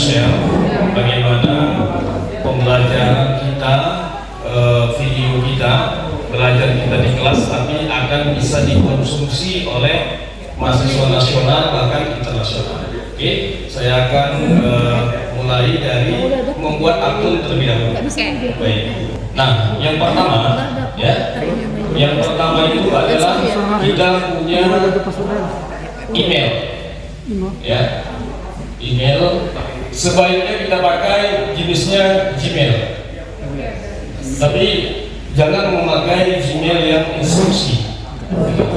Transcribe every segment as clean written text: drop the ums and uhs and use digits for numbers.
share bagaimana pembelajaran kita, video kita, belajar kita di kelas, tapi akan bisa dikonsumsi oleh mahasiswa nasional bahkan internasional. Oke, saya akan mulai dari membuat akun terlebih dahulu. Baik. Nah, yang pertama, ya, yang pertama itu adalah kita punya email, ya, email. Sebaiknya kita pakai jenisnya Gmail, tapi jangan memakai Gmail yang instruksi.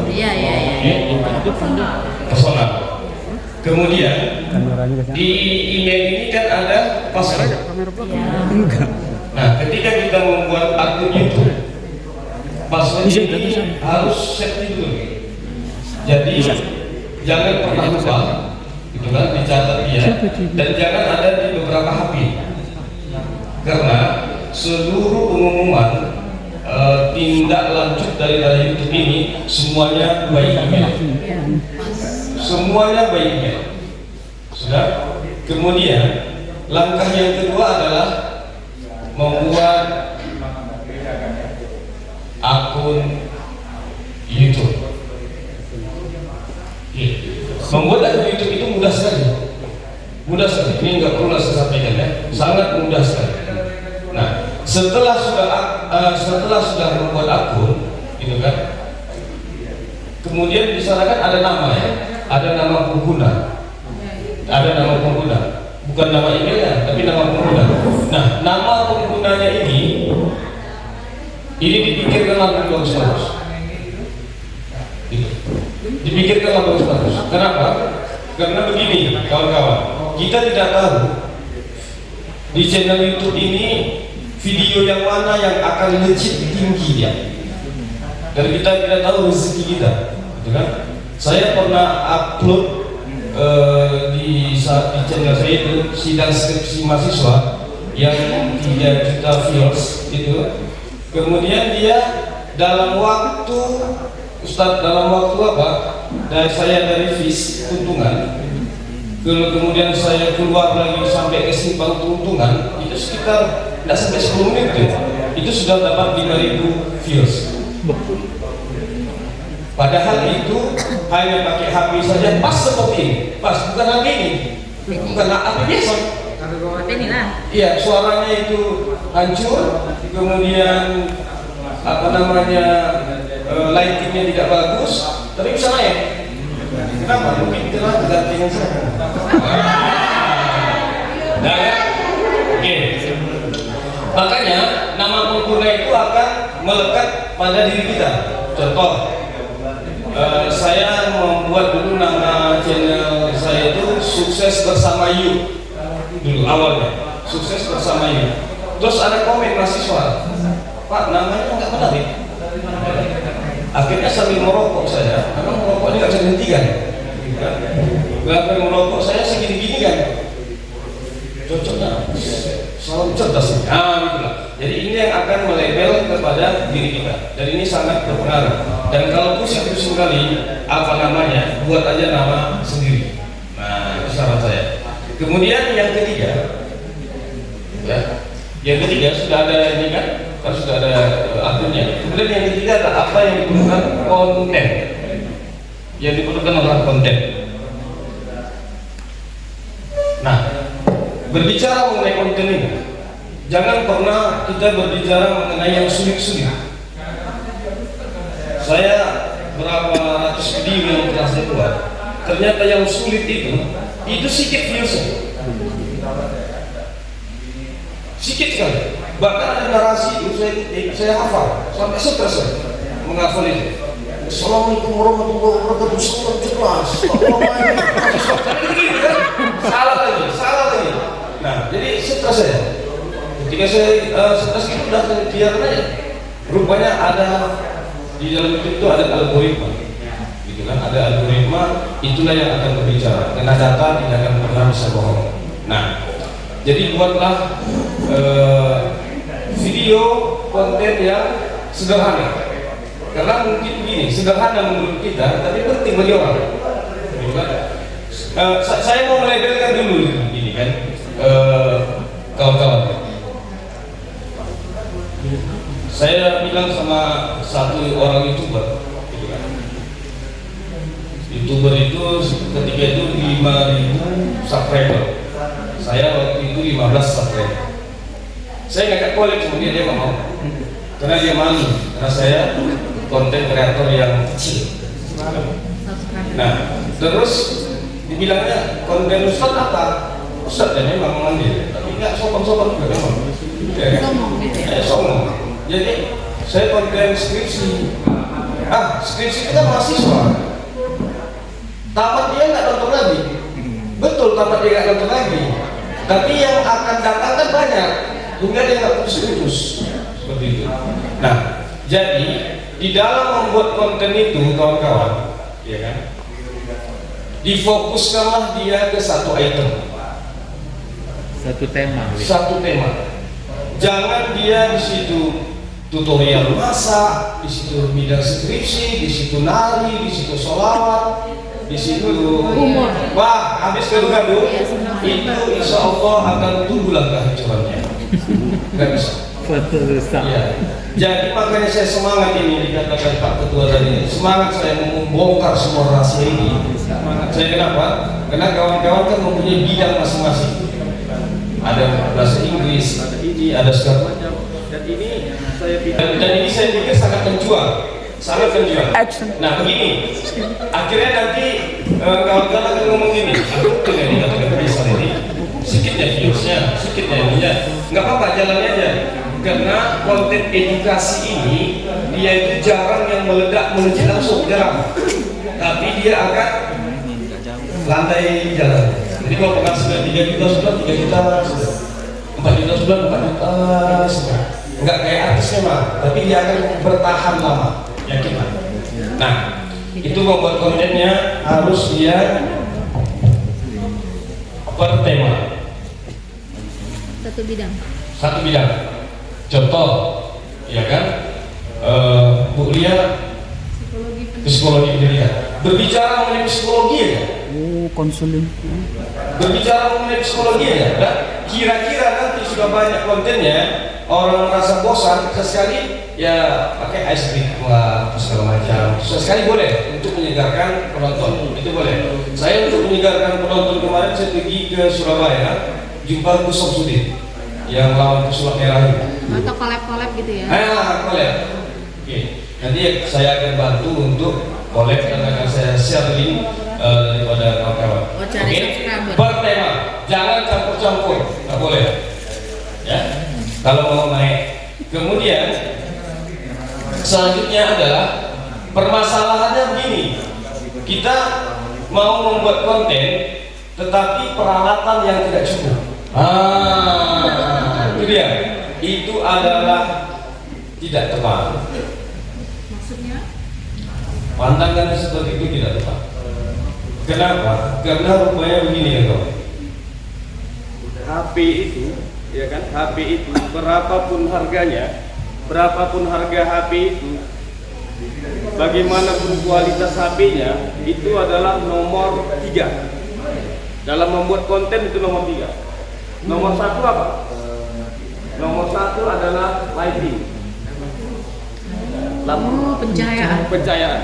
Iya. Personal. Kemudian di email ini kan ada password. Nah, ketika kita membuat akun YouTube, password ini harus set dulu. Jadi jangan pernah lupa, gitu kan, dicatat dia, dan jangan ada di beberapa HP, karena seluruh pengumuman tindak lanjut dari YouTube ini semuanya by email. Semuanya by email. Sudah. Kemudian langkah yang kedua adalah membuat akun YouTube. Membuat akun YouTube itu mudah sekali. Mudah sekali. Ini nggak perlu saya sampaikan, ya. Sangat mudah sekali. Nah, setelah sudah membuat akun, gitu kan. Kemudian di sana kan ada nama, ya. Ada nama pengguna, bukan nama emailnya, tapi nama pengguna. Nah, nama penggunanya ini dipikirkanlah bagus-bagus. Dipikirkanlah bagus-bagus. Kenapa? Karena begini, kawan-kawan, kita tidak tahu di channel YouTube ini video yang mana yang akan legit tinggi dia, dan kita tidak tahu rezeki kita, gitu kan? Saya pernah upload di channel saya itu sidang skripsi mahasiswa yang 3 juta viewers itu. Kemudian dia dalam waktu apa? Dari FIS keuntungan, kemudian saya keluar lagi sampai ke simpang keuntungan, itu sekitar tidak sampai 10 menit itu sudah dapat 5.000 views. Padahal itu hanya pakai HP saja, pas seperti ini, pas, bukan HP ini, bukan HP biasa. Iya, suaranya itu hancur, kemudian lightingnya tidak bagus, tapi bisa naik. Kenapa? Mungkin itulah gantian saya. Nah, ya? Oke. Makanya nama pengguna itu akan melekat pada diri kita. Contoh, saya membuat dulu nama channel saya itu Sukses Bersama You dulu awalnya, Sukses Bersama You. Terus ada komen mahasiswa, Pak, namanya nggak menarik. Akhirnya sambil merokok saya, karena merokok ini nggak bisa dihentikan. Berapa merokok saya segini-gini kan, cocoknya selalu cerdas ini. Gitulah. Jadi ini yang akan melabel kepada diri kita, dan ini sangat berpengaruh. Dan kalau pusing-pusing kali apa namanya, buat aja nama sendiri. Nah, itu saran saya. Kemudian yang ketiga, ya, yang ketiga sudah ada ini kan sudah ada akunnya. Kemudian yang ketiga adalah apa yang diperlukan konten, yang diperlukan adalah konten. Nah, berbicara mengenai konten ini, jangan pernah kita berbicara mengenai yang sulit-sulit. Saya berapa ratus video yang telah saya buat, ternyata yang sulit itu sedikit viewsnya, sedikit sekali. Bahkan ada narasi itu saya hafal sampai stres menghafal itu. Assalamualaikum warahmatullahi wabarakatuh. Salah lagi. Nah, jadi stres saya. Ketika saya stres itu udah saya biarkan aja. Rupanya ada di dalam itu ada algoritma, gitu kan? Ada algoritma, itulah yang akan berbicara. Karena data tidak akan pernah bisa bohong. Nah, jadi buatlah video konten yang sederhana. Karena mungkin begini, sederhana menurut kita, tapi penting bagi orang. Gitu kan? Saya mau melabelkan dulu, ini kan. kawan-kawan. Saya bilang sama satu orang YouTuber, gitu kan. YouTuber itu ketika itu 5.000 subscriber. Saya waktu itu 15 subscriber. Saya ngajak collab sama dia nggak mau. Karena dia malu, karena saya konten kreator yang kecil. Nah, terus dibilangnya konten Ustaz apa? Ustaz ya memang mengambil, tapi nggak sopan-sopan juga memang. Sombong. Jadi saya konten skripsi. Skripsi kita mahasiswa. Tamat dia nggak nonton lagi. Betul, tamat dia nggak nonton lagi. Tapi yang akan datang kan banyak. Hingga dia nggak putus-putus seperti itu. Nah, jadi di dalam membuat konten itu kawan-kawan, ya kan, difokuskanlah dia ke satu item, satu tema. Jangan dia di situ tutorial masak, di situ bidang skripsi, di situ nari, di situ sholawat, di situ humor. Wah, habis gaduh-gaduh, itu insya Allah akan tumbuhlah kehancurannya. Nggak bisa. Ya. Jadi makanya saya semangat ini, dikatakan Pak Ketua tadi, semangat saya membongkar semua rahasia ini. Semangat saya kenapa? Karena kawan-kawan kan mempunyai bidang masing-masing. Ada bahasa Inggris, ada ini, ada segala macam. Dan ini saya pikir sangat menjual, sangat menjual. Nah begini, akhirnya nanti kawan-kawan akan ngomong gini, aku tuh ini katakan bisa ini, sedikitnya viewsnya, sedikitnya ininya, nggak apa-apa, jalannya aja. Karena konten edukasi ini dia itu jarang yang meledak melejit langsung, jarang. Tapi dia akan landai jalan. Jadi kalau penghasilan 3 juta sebulan, 3 juta sudah, 4 juta sebulan, 4 juta sudah. Enggak kayak artis memang, tapi dia akan bertahan lama, yakin lah. Nah, itu membuat kontennya harus dia per tema. Satu bidang. Contoh, ya kan, Bu Lia psikologi pendidikan. Berbicara mengenai psikologi ya. Konseling. Berbicara mengenai psikologi ya. Dan kira-kira nanti sudah banyak kontennya, orang merasa bosan, sesekali ya pakai ice cream lah, segala macam. Sesekali boleh untuk menyegarkan penonton, itu boleh. Saya untuk menyegarkan penonton kemarin saya pergi ke Surabaya, jumpa Gus Samsudin yang lawan pesulap merah itu. Atau collab gitu ya? Collab. Oke. Nanti saya akan bantu untuk collab dan akan saya share link daripada kawan-kawan. Oke. Bertema, jangan campur-campur, nggak boleh. Ya. Kalau mau naik. Kemudian selanjutnya adalah permasalahannya begini. Kita mau membuat konten, tetapi peralatan yang tidak cukup. Itu dia. Itu adalah tidak tepat. Maksudnya? Pandangannya seperti itu tidak tepat. Kenapa? Karena rupanya begini ya kawan. HP itu, ya kan? HP itu berapapun harganya, berapapun harga HP itu, bagaimanapun kualitas HP-nya, itu adalah nomor 3. Dalam membuat konten itu nomor 3. Nomor 1 apa? Nomor 1 adalah lighting, lampu, pencahayaan.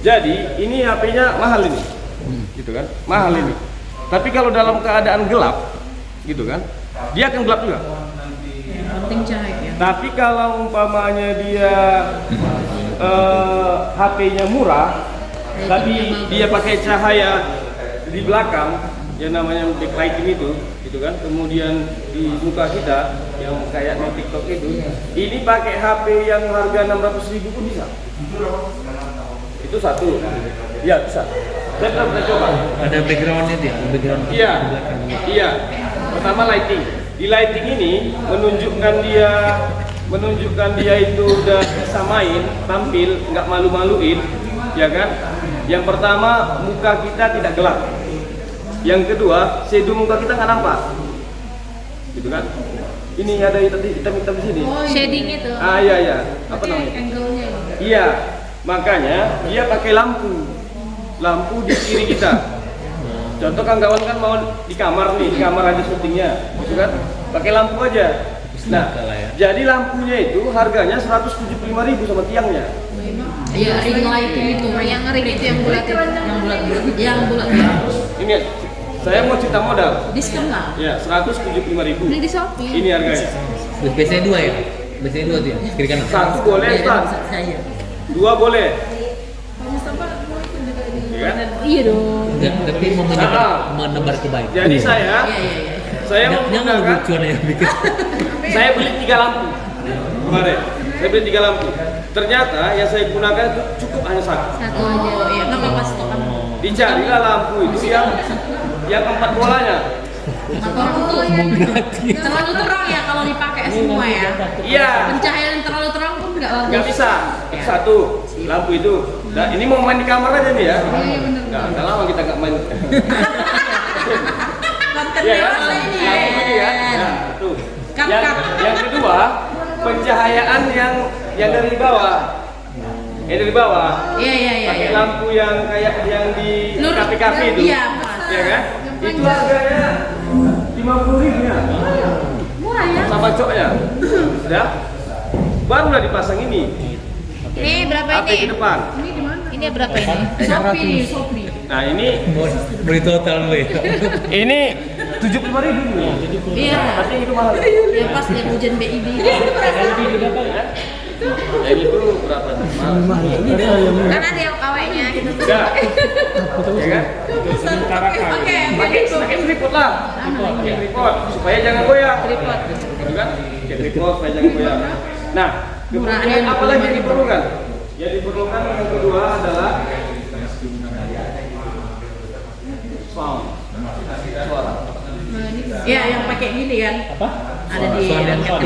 Jadi ini HP-nya mahal ini, gitu kan? Mahal ini. Tapi kalau dalam keadaan gelap, gitu kan? Dia akan gelap juga. Penting cahaya. Tapi kalau umpamanya dia HP-nya murah, tapi dia pakai cahaya di belakang, yang namanya backlighting itu, gitu kan? Kemudian di muka kita yang kayak no TikTok itu, ini pakai HP yang harga 600.000 pun bisa. Itu satu. Ya bisa. Saya pernah coba. Ada backgroundnya dia, background. Iya. Pertama lighting. Di lighting ini menunjukkan dia itu udah bisa main, tampil, nggak malu-maluin, ya kan? Yang pertama muka kita tidak gelap. Yang kedua, shadow muka kita nggak nampak, gitu kan? Ini ada hitam-hitam di sini. Oh, shading itu. Iya. Apa namanya? Angle-nya. Iya, makanya dia pakai lampu di kiri kita. Contoh kawan-kawan kan mau di kamar nih, di kamar aja syutingnya, gitu kan? Pakai lampu aja. Nah, jadi lampunya itu harganya 175.000 sama tiangnya. Iya, ring light itu. Yang ring itu yang bulat itu. Yang bulat. Ini saya mau cerita modal. Diskon lah. Ya, 175.000. Beli di Shopee. Ini harganya. Biasanya 2 ya? Biasanya 2 tuh ya? Kiri kanan? Satu boleh, Ustaz. Saya. 2 boleh. Iya kan? Iya dong. Tapi mau menebar kebaikan. Jadi saya Iya. mau Jangan menggunakan, lucuan ya bikin. saya beli 3 lampu kemarin. Saya beli 3 lampu. Ternyata yang saya gunakan itu cukup hanya satu. Satu aja. Iya, nggak apa-apa stokan. Dicarilah lampu itu yang 4 bolanya. Atau itu terlalu terang ya kalau dipakai semua ya. Iya. Pencahayaan yang terlalu terang pun nggak bagus. Nggak bisa. Satu lampu itu. Nah, ini mau main di kamar aja nih ya. Iya benar. Nggak lama kita nggak main. Konten Iya kan? dewasa ini. Lampu ini kan. Nah, tuh. Yang kedua, pencahayaan yang dari bawah. Dari bawah. Iya. Pakai lampu yang kayak yang di kafe-kafe itu. Iya, Mas. Ya kan? Itu harganya 50.000 ya. Murah ya. Sama coknya. Ya. Barulah dipasang ini. Ini berapa HP ke depan. Ini di mana? Ini berapa ini? Shopee. Nah, ini Beli total lu ya? ini 75.000 nih. Iya. Tapi itu mahal. Ya pas lihat hujan BIB. Yang itu berapa? Mahal. Kan ada yang kawenya gitu. Enggak. Ya kan? Oke. Pakai tripod lah. Pakai tripod supaya jangan goyang. Tripod. Gitu kan? Pakai tripod supaya jangan goyang. Nah, kemudian apa lagi yang diperlukan? Yang diperlukan yang kedua adalah sound. Suara. Iya, yang pakai gini kan. Apa? Ada di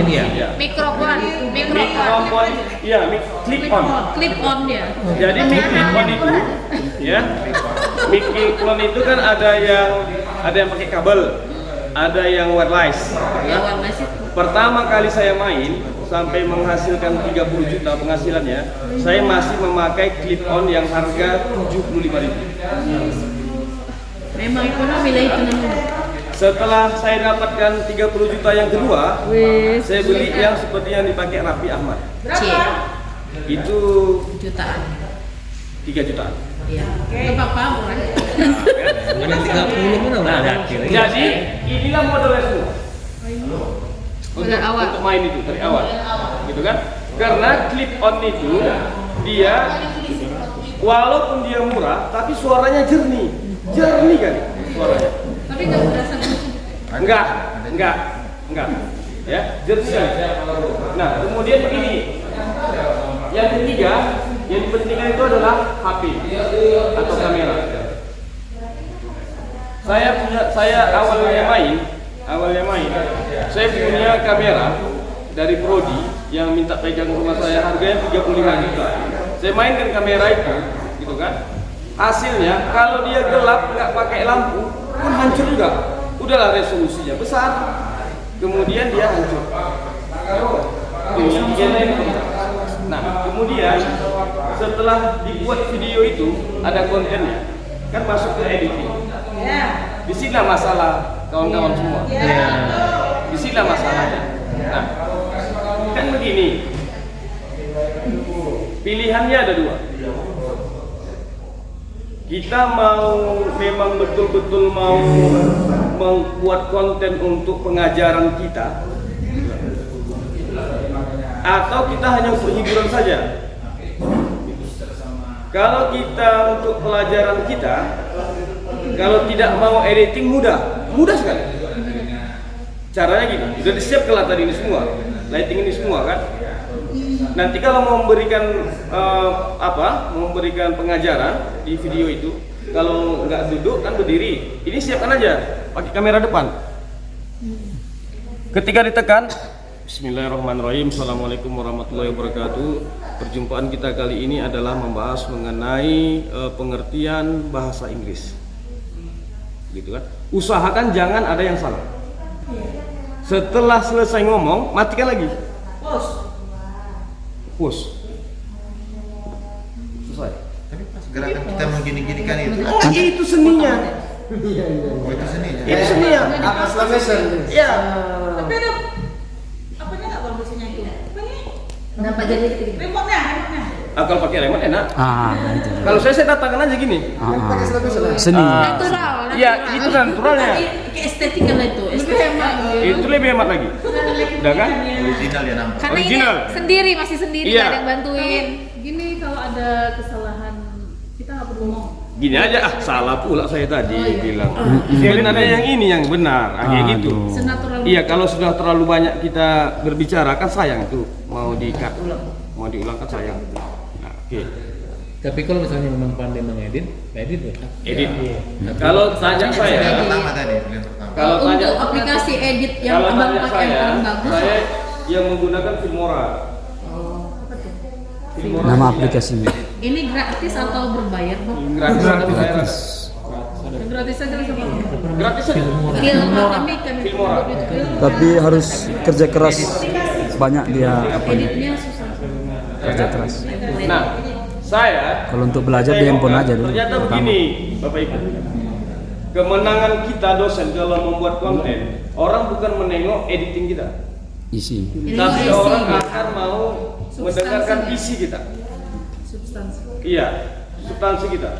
Ini ya? mikrofon. Mikrofon. Iya, clip on. Clip on dia. Jadi mic on itu, ya, mic on itu kan ada yang pakai kabel, ada yang wireless. Ya, warna sih. Pertama kali saya main sampai menghasilkan 30 juta penghasilannya, saya masih memakai clip on yang harga 75.000. Memang ekonomi lah itu namanya. Setelah saya dapatkan 30 juta yang kedua, saya beli yang seperti yang dipakai Raffi Ahmad. C. Itu Jutaan. 3 jutaan. Iya. Enggak apa-apa, murah. Mana 30 mana udah ada akhirnya. Jadi inilah modelnya semua. Dari awal. Untuk main itu dari awal, gitu kan? Karena clip on itu dia walaupun dia murah, tapi suaranya jernih kan suaranya. Tapi nggak berasa busuk. Enggak, ya jernih kan. Nah kemudian begini, yang ketiga yang dipentingkan itu adalah HP atau kamera. Saya awalnya main, saya punya kamera dari Prodi yang minta pegang rumah saya harganya 35 juta. Saya mainkan kamera itu, gitu kan? Hasilnya kalau dia gelap nggak pakai lampu pun hancur juga. Udahlah resolusinya besar, kemudian dia hancur. Nah, kemudian setelah dibuat video itu ada kontennya, kan masuk ke editing. Di sini masalah kawan-kawan semua. Di sini masalahnya. Nah, kan begini. Pilihannya ada 2. Kita memang betul-betul mau membuat konten untuk pengajaran kita, atau kita hanya untuk hiburan saja. Kalau kita untuk pelajaran kita, kalau tidak mau editing mudah sekali. Caranya gini, sudah disiapkan tadi ini semua, lighting ini semua kan. Nanti kalau mau memberikan pengajaran di video itu, kalau nggak duduk kan berdiri, ini siapkan aja pakai kamera depan. Ketika ditekan, Bismillahirrahmanirrahim. Assalamualaikum warahmatullahi wabarakatuh. Perjumpaan kita kali ini adalah membahas mengenai pengertian bahasa Inggris. Gitu kan? Usahakan jangan ada yang salah. Setelah selesai ngomong, matikan lagi. Push. Selesai. Tapi pas gerakan kita mau gini-gini kan itu. Oh, itu seninya. Oh, itu seni ya? Itu seni ya. Atas Lavation. Iya. Tapi ada apanya nggak bagusnya itu? Apanya? Kenapa jadi gitu? Remote-nya. Kalau pakai remote enak. Itu. Kalau saya datangkan aja gini. Pakai Lavation lah. Seni. Natural. Iya, itu naturalnya. Ke estetika lah itu. Lebih hemat. Itu lebih hemat lagi. Udah kan? Original ya nampak. Karena ini Original. sendiri, masih sendiri, Iya. nggak ada yang bantuin. Gini kalau ada kesalahan kita nggak perlu ngomong. Gini aja, salah pula saya tadi bilang. Sebenarnya yang ini yang benar, kayak gitu. Senatural. Iya, kalau sudah terlalu banyak kita berbicara kan sayang itu mau di-cut, mau diulang kan sayang. Nah, oke. Tapi kalau misalnya memang pandai mengedit, edit tuh. Edit. Kalau tanya saya, Yang pertama tadi, yang pertama. kalau tanya Untuk aplikasi edit yang kalau abang tanya pakai yang saya, paling bagus. saya yang menggunakan Filmora. Filmora. Nama aplikasinya. Ini gratis atau berbayar, Bang? Gratis, tapi saya Gratis. Yang gratis aja sama. gratis aja. Filmora kami Filmora. Tapi harus kerja keras banyak dia editnya susah. kerja keras. Nah, saya Kalau untuk belajar di handphone aja dulu. ternyata pertama. begini, Bapak Ibu. Kemenangan kita dosen kalau membuat konten, orang bukan menengok editing kita, Isi. tapi isi. orang akan mau mendengarkan isi kita. Substansi. Iya, substansi kita.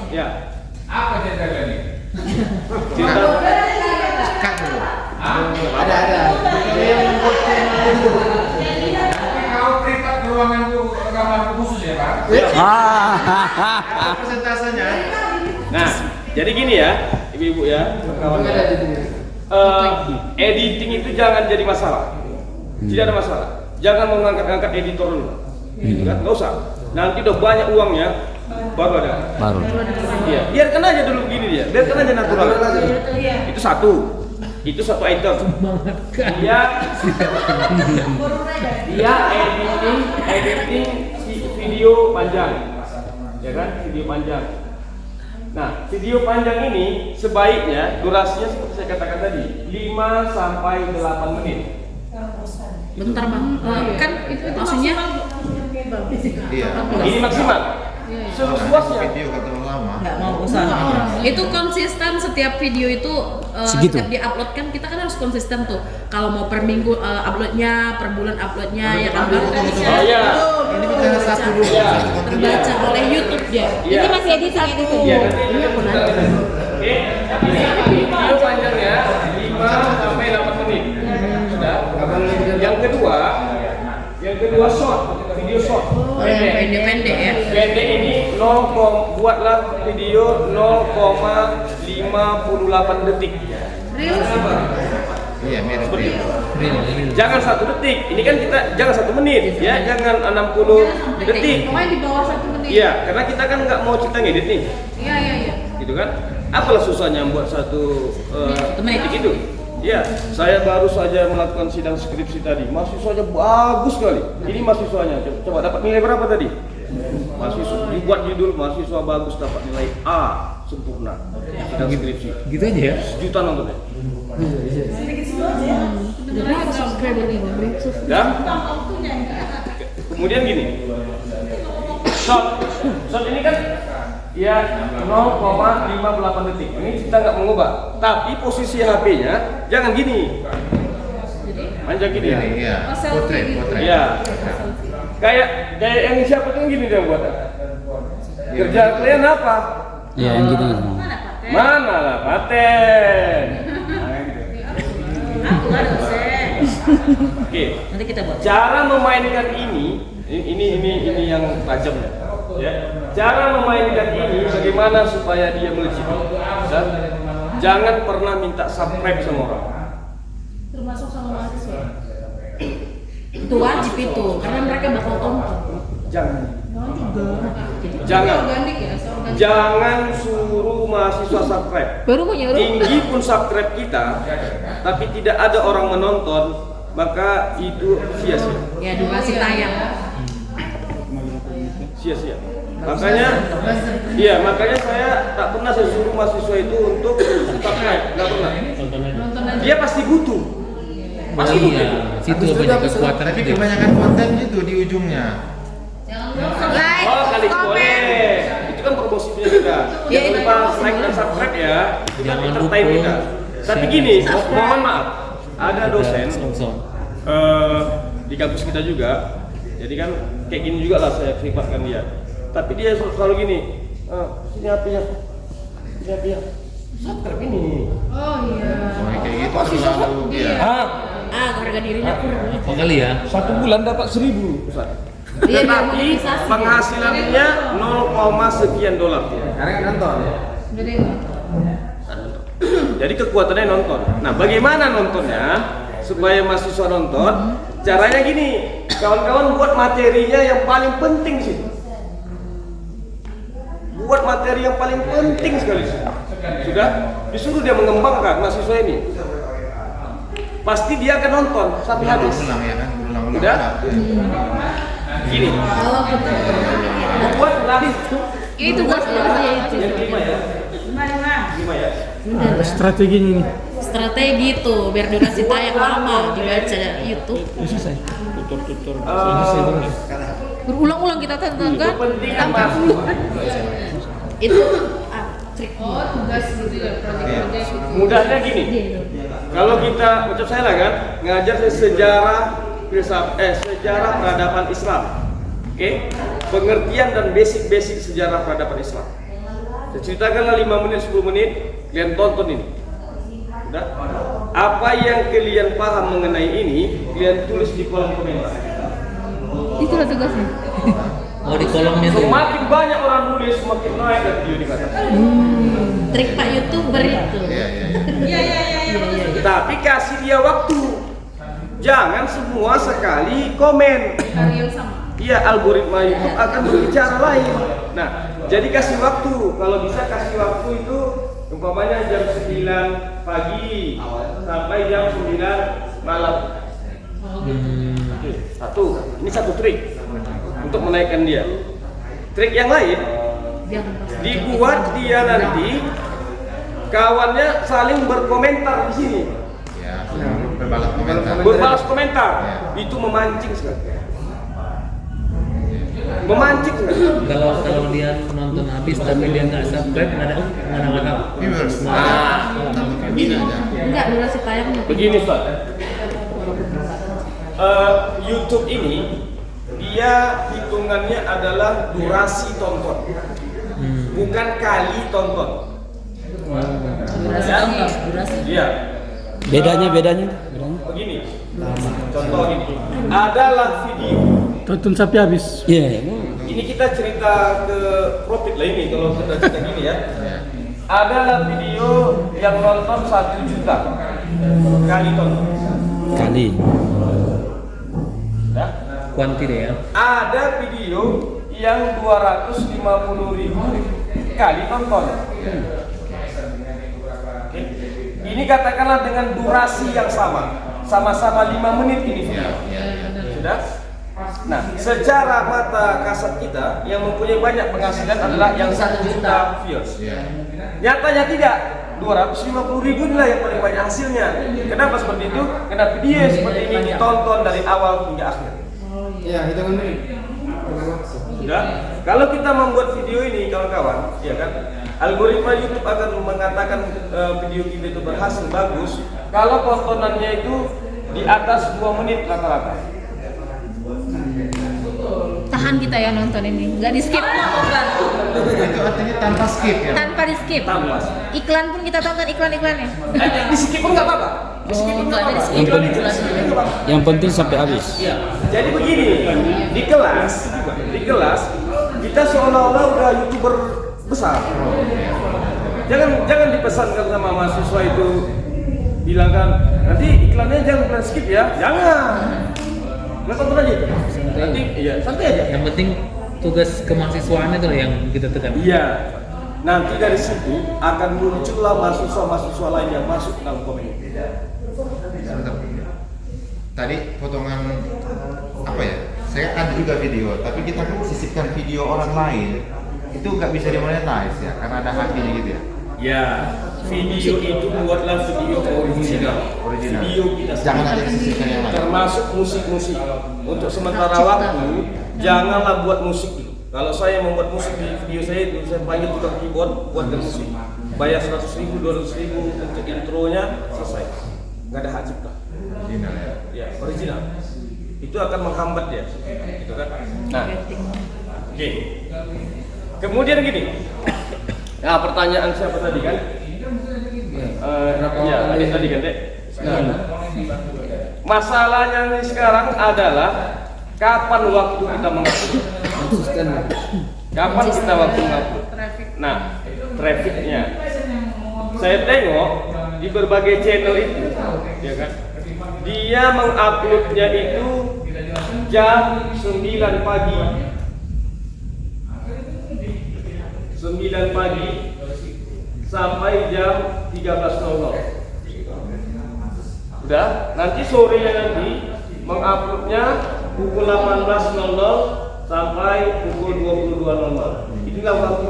Ya. Apa cerita tadi? Cerita Cut dulu. Ada. Yang membuat Tapi kau privat ke ruanganku, kamarku khusus ya Pak? Ada persentasenya. Nah, jadi gini ya, ibu-ibu ya, kawan. Editing itu jangan jadi masalah. Tidak ada masalah. Jangan mengangkat-angkat editor dulu. Gitu kan? Nggak usah. Nanti udah banyak uangnya, baru ada. Baru. Iya, biarkan aja dulu begini dia. Biarkan aja natural. Itu satu. Itu satu item. Dia editing video panjang. Ya kan? Video panjang. Nah, video panjang ini sebaiknya durasinya seperti saya katakan tadi, 5 sampai 8 menit. Bentar, Bang. Kan itu maksudnya Iya. Ini maksimal. Seluas-luasnya. Video kalau terlalu lama. Nggak mau usaha. itu konsisten setiap video itu Segitu. setiap diupload kan kita kan harus konsisten tuh. Kalau mau per minggu uploadnya, per bulan uploadnya ya kan Bang? Oh iya. Ini bicara satu dulu. Iya. Satu konten. Terbaca oleh YouTube dia. Iya. Ini masih editing itu. Iya, nanti Ini aku nanti. Oke, ini video panjangnya 5 sampai 8 menit. Sudah. Yang kedua short, video short. Pendek-pendek ya. Pendek ini buatlah video 0,58 detik. Real. Iya, mirip dia. Jangan 1 detik. Ini kan kita jangan 1 menit ya, jangan 60 detik. Pokoknya di bawah 1 menit. Iya, karena kita kan nggak mau kita ngedit nih. Iya. Gitu kan? Apalah susahnya buat 1 menit. detik itu? Iya, saya baru saja melakukan sidang skripsi tadi. Mahasiswanya bagus sekali. Ini mahasiswanya, coba dapat nilai berapa tadi? Mahasiswa dibuat judul mahasiswa bagus dapat nilai A sempurna. Sidang skripsi. Gitu aja ya. 1 juta nontonnya. Jadi subscriber ini Bang. Dan kemudian gini. Shot ini kan ya 0,58 detik. Ini kita nggak mengubah. Tapi posisi HP-nya jangan gini. Panjang gini ya. Ini ya. Potret. Iya. Kayak yang siapa tuh gini dia buat. Kerja kalian apa? Iya yang gini. Mana lah paten. Aku nggak dosen. Oke. Nanti kita buat. Cara memainkan ini yang tajamnya. Ya. Cara memainkan ini bagaimana supaya dia melejit. Dan jangan pernah minta subscribe sama orang. Termasuk sama mahasiswa. Itu wajib itu karena mereka bakal tonton. Jangan. Jadi Jangan. organik ya, seorganik. Jangan suruh mahasiswa subscribe. Baru mau nyuruh. Tinggi pun subscribe kita, tapi tidak ada orang menonton, maka itu sia-sia. Ya durasi tayang. Sia-sia. Makanya saya tak pernah saya suruh mahasiswa itu untuk subscribe, nggak pernah. Nonton aja. Dia pasti butuh. Pasti butuh. Iya, situ banyak kekuatan Tapi itu. kebanyakan konten gitu di ujungnya. Like, Oh kali comment. boleh. Itu kan promosi punya kita. Ya, Jangan itu. lupa like dan subscribe ya. Itu kan Jangan entertain lupa kita. Tapi share. gini, mohon maaf. Ada dosen Sound. di kampus kita juga. Jadi kan kayak gini juga lah saya sifatkan dia. Tapi dia selalu gini. Sini apinya. Sini apinya. Subscribe ini. Oh iya. Kayak gitu terlalu dia. Harga dirinya kurang. Oh kali ya. 1 bulan dapat 1.000 Ustaz. Iya, biar Tetapi monetisasi. penghasilannya 0, sekian dolar. Karena nggak nonton. Jadi Jadi kekuatannya nonton. Nah, bagaimana nontonnya supaya mahasiswa nonton? Caranya gini, kawan-kawan buat materinya yang paling penting sih. Buat materi yang paling penting sekali sih. Sudah disuruh dia mengembangkan mahasiswa ini. Pasti dia akan nonton sampai habis. Ulang ya kan, ulang-ulang. Udah? Gini, Kalau buat lagi ini tugasnya saya itu. yang 5 ya. gimana? 5 ya. Strateginya ini. Strategi tuh biar durasi tayang lama dibaca YouTube. Tutur. Berulang-ulang kita tonton kan? Kepentingan Sampai mahasiswa. puluhan. Itu trik. Oh tugas gitu ya, proyek-proyek gitu. Mudahnya gini, kalau kita, ucap saya lah kan, ngajar sejarah sejarah peradaban Islam, oke? Pengertian dan basic sejarah peradaban Islam. Saya ceritakanlah 5 menit, 10 menit, kalian tonton ini. Udah? Apa yang kalian paham mengenai ini, kalian tulis di kolom komentar. Itulah tugasnya. Oh di kolomnya tuh. Semakin banyak orang nulis, semakin naik dan video dikatakan. Trik Pak YouTuber itu. Iya. Iya. Tapi kasih dia waktu. Jangan semua sekali komen. Hari yang sama. Iya, algoritma YouTube akan berbicara lain. Nah, jadi kasih waktu. Kalau bisa kasih waktu itu umpamanya jam 9 pagi sampai jam 9 malam. Oke, ini satu trik untuk menaikkan dia. Trik yang lain, dibuat dia nanti kawannya saling berkomentar di sini. Ya, berbalas komentar. Berbalas komentar. Itu memancing sekali. Memancing sekali. Kalau dia nonton habis tapi dia nggak subscribe nggak ada Viewers. Begini. Enggak durasi tayangnya. Begini, Pak. YouTube ini dia hitungannya adalah durasi tonton, bukan kali tonton. Durasi. Iya. Bedanya. Begini. Contoh gini. Adalah video. Tonton sampai habis. Iya. Ini kita cerita ke profit lah ini kalau kita cerita gini ya. Adalah video yang nonton 1 juta kali tonton. Kali. Ya. kuanti deh ya. Ada video yang 250.000 kali tonton. Oke. Ini katakanlah dengan durasi yang sama-sama 5 menit ini video. Sudah? Nah, secara mata kasat kita yang mempunyai banyak penghasilan adalah yang 1 juta views. Nyatanya tidak. 250.000 inilah yang paling banyak hasilnya. Kenapa seperti itu? Karena video seperti ini ditonton dari awal hingga akhir. Iya, hitungan menit. Sudah? Kalau kita membuat video ini kawan-kawan, ya kan? Algoritma YouTube akan mengatakan video kita itu berhasil bagus kalau tontonannya itu di atas 2 menit rata-rata. Tahan kita ya nonton ini, nggak di skip. Itu artinya tanpa skip ya. Tanpa di skip. Tanpa. Iklan pun kita tonton iklannya. Di skip pun nggak apa-apa. Di skip pun nggak apa-apa. Iklan itu di skip pun nggak apa-apa. Yang penting sampai habis. Jadi begini, di kelas kita seolah-olah udah YouTuber besar. Jangan dipesankan sama mahasiswa itu bilangkan nanti iklannya jangan skip ya. Jangan. Nggak tonton aja itu. Nanti iya santai aja. Yang penting tugas kemahasiswaan itu yang kita tekan. Iya. Nanti dari situ akan muncullah mahasiswa lain yang masuk dalam komen. Sebentar. Tadi potongan apa ya? Saya ada juga video, tapi kita sisipkan video orang lain itu nggak bisa dimonetize ya, karena ada haknya gitu ya. Ya, video itu buatlah video original. Video kita Jangan ada yang sisipkan yang lain. termasuk musik-musik. Untuk sementara waktu janganlah buat musik Kalau saya membuat musik di video saya itu, saya panggil tukang keyboard buatkan musik. Bayar 100.000, 200.000 untuk intronya, selesai. Nggak ada hak cipta. Original ya. Ya, original. Itu akan menghambat dia, gitu kan? Nah, oke. Kemudian gini. Nah, pertanyaan siapa tadi kan? Ya, tadi kan, Dek. Nah, masalahnya nih sekarang adalah kapan waktu kita mengupload? Kapan kita waktu mengupload? Nah, trafficnya. Saya tengok di berbagai channel itu, ya kan? Dia menguploadnya itu jam 9 pagi. 9 pagi sampai jam 13.00. Udah, nanti sorenya nanti menguploadnya pukul 18.00 sampai pukul 22.00. Inilah waktu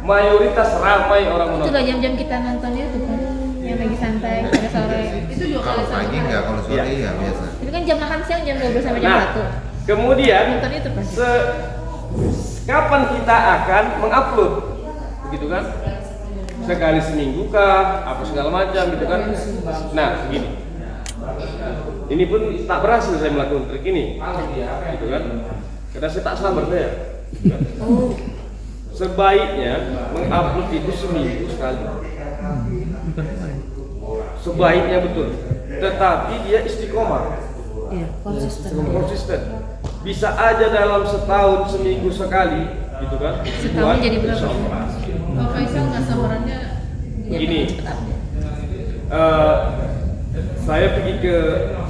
mayoritas ramai orang Itu menonton. lah jam-jam kita nonton itu kan, yang lagi santai pada sore. Itu 2 kali Kalau pagi sehari. enggak, kalau sore iya biasa. Itu kan jam makan siang jam 12 sampai jam Nah, 1. kemudian Nonton itu pasti. kapan kita akan mengupload, begitu kan? Sekali seminggu kah, apa segala macam, gitu kan? Nah, gini. Ini pun tak berhasil saya melakukan trik ini, gitu kan? Karena saya tak sabar saya. Gitu kan? Sebaiknya mengupload itu seminggu sekali. Sebaiknya betul. Tetapi dia istiqomah. Iya, konsisten. Konsisten. Bisa aja dalam setahun seminggu sekali, gitu kan? Setahun jadi berapa? Insya Allah. Pak Faisal nggak sabarannya Gini, saya pergi ke,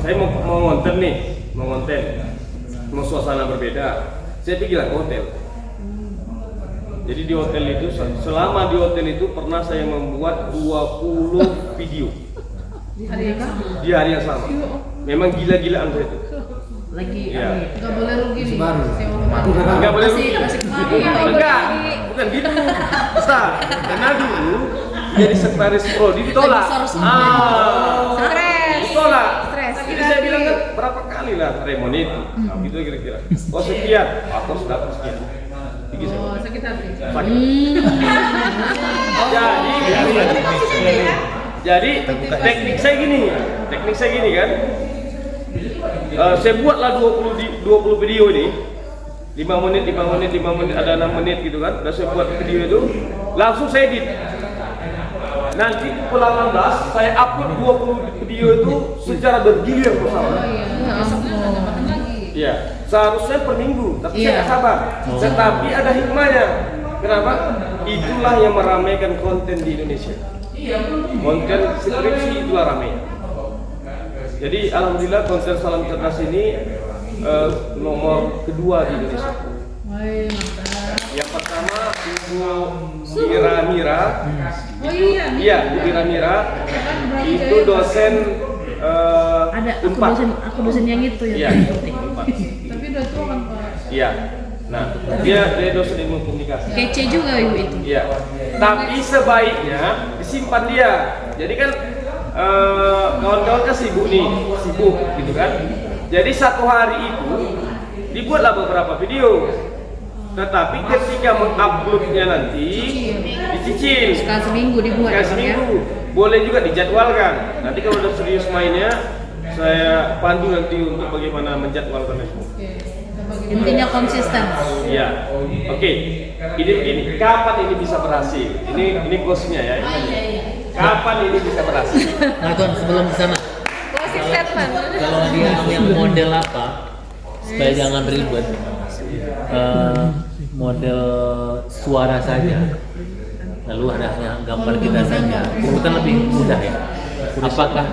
saya mau ngonten nih, mau suasana berbeda. Saya pergilah ke hotel. Jadi di hotel itu, selama di hotel itu pernah saya membuat 20 video di hari yang sama. di hari yang sama. Memang gila-gilaan saya itu. Lagi Ya. Nggak boleh rugi nih. Baru. Enggak boleh Masih rugi. masih kemarin. Enggak, bukan gitu. Ustaz, karena dulu jadi sekretaris prodi ditolak. Lagi stres. Ditolak. Stres. Jadi saya bilang kan berapa kali lah Raymond itu, gitu kira-kira. Oh sekian, aku sudah dapat sekian. Begitu. Oh, sakit hati. Jadi teknik saya gini kan. Saya buatlah 20 video ini. 5 menit, ada 6 menit gitu kan. Dan saya buat video itu, langsung saya edit. Nanti pukul 18 saya upload 20 video itu secara bergilir bersama. Besok ada kesempatan lagi. Iya, seharusnya per minggu, tapi Iya. saya nggak sabar. Tetapi ada hikmahnya. Kenapa? Itulah yang meramaikan konten di Indonesia. Konten skripsi itulah ramai. Jadi alhamdulillah konten Salam Cerdas ini nomor kedua di Indonesia. Woi, mantap. Yang pertama Ibu Mira. Oh iya. Iya, Bu Mira. Itu dosen Ada aku dosen yang itu Iya, ya. Tapi udah tua kan Pak. Iya. Nah, dia dosen ilmu komunikasi. Kece juga ibu itu. Iya. Tapi sebaiknya disimpan dia. Jadi kan kawan-kawan kan sibuk gitu kan. Jadi satu hari itu dibuatlah beberapa video. Tetapi ketika menguploadnya nanti dicicil. Sekali seminggu dibuat Sekali ya. seminggu. Boleh juga dijadwalkan. Nanti kalau udah serius mainnya, saya pandu nanti untuk bagaimana menjadwalkan itu. Oke. Kita bagi Intinya konsisten. Iya. Oke. Ini kapan ini bisa berhasil? Ini bosnya ya. Kapan ini bisa berhasil? Nah Tuan, sebelum ke sana, Closing statement. kalau dia yang model apa, supaya jangan ribet, model suara saja, lalu ada gambar kita saja, itu kan lebih mudah ya. Apakah